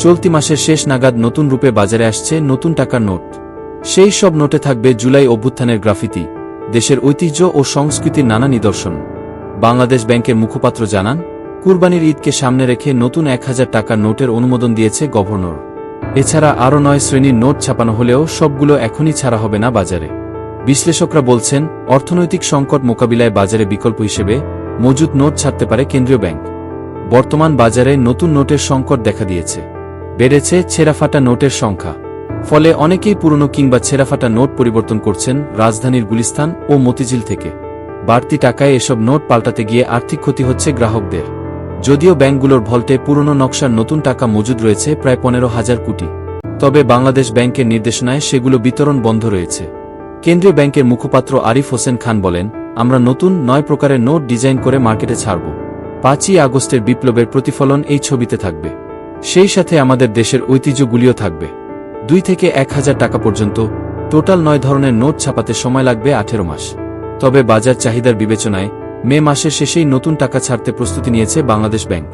চলতি মাসের শেষ নাগাদ নতুন রূপে বাজারে আসছে নতুন টাকার নোট। সেই সব নোটে থাকবে জুলাই অভ্যুত্থানের গ্রাফিতি, দেশের ঐতিহ্য ও সংস্কৃতির নানা নিদর্শন। বাংলাদেশ ব্যাংকের মুখপাত্র জানান, কুরবানির ঈদকে সামনে রেখে নতুন 1000 টাকার নোটের অনুমোদন দিয়েছে গভর্নর। এছাড়া আরও 9 শ্রেণীর নোট ছাপানো হলেও সবগুলো এখনই ছাড়া হবে না বাজারে। বিশ্লেষকরা বলছেন, অর্থনৈতিক সংকট মোকাবিলায় বাজারে বিকল্প হিসেবে মজুদ নোট ছাড়তে পারে কেন্দ্রীয় ব্যাংক। বর্তমান বাজারে নতুন নোটের সংকট দেখা দিয়েছে। বেড়েছে ছেঁড়াফাটা নোটের সংখ্যা। ফলে অনেকেই পুরনো কিংবা ছেঁড়াফাটা নোট পরিবর্তন করছেন রাজধানীর গুলিস্তান ও মতিঝিল থেকে। বাড়তি টাকায় এসব নোট পাল্টাতে গিয়ে আর্থিক ক্ষতি হচ্ছে গ্রাহকদের। যদিও ব্যাংকগুলোর ভল্টে পুরনো নকশার নতুন টাকা মজুদ রয়েছে প্রায় 15,000 কোটি, তবে বাংলাদেশ ব্যাংকের নির্দেশনায় সেগুলো বিতরণ বন্ধ রয়েছে। কেন্দ্রীয় ব্যাংকের মুখপাত্র আরিফ হোসেন খান বলেন, আমরা নতুন 9 প্রকারের নোট ডিজাইন করে মার্কেটে ছাড়ব। 5ই আগস্টের বিপ্লবের প্রতিফলন এই ছবিতে থাকবে। সেই সাথে আমাদের দেশের ঐতিহ্যগুলিও থাকবে। 2 থেকে 1000 টাকা পর্যন্ত টোটাল 9 ধরনের নোট ছাপাতে সময় লাগবে 18 মাস। তবে বাজার চাহিদার বিবেচনায় মে মাসের শেষেই নতুন টাকা ছাড়তে প্রস্তুতি নিয়েছে বাংলাদেশ ব্যাংক।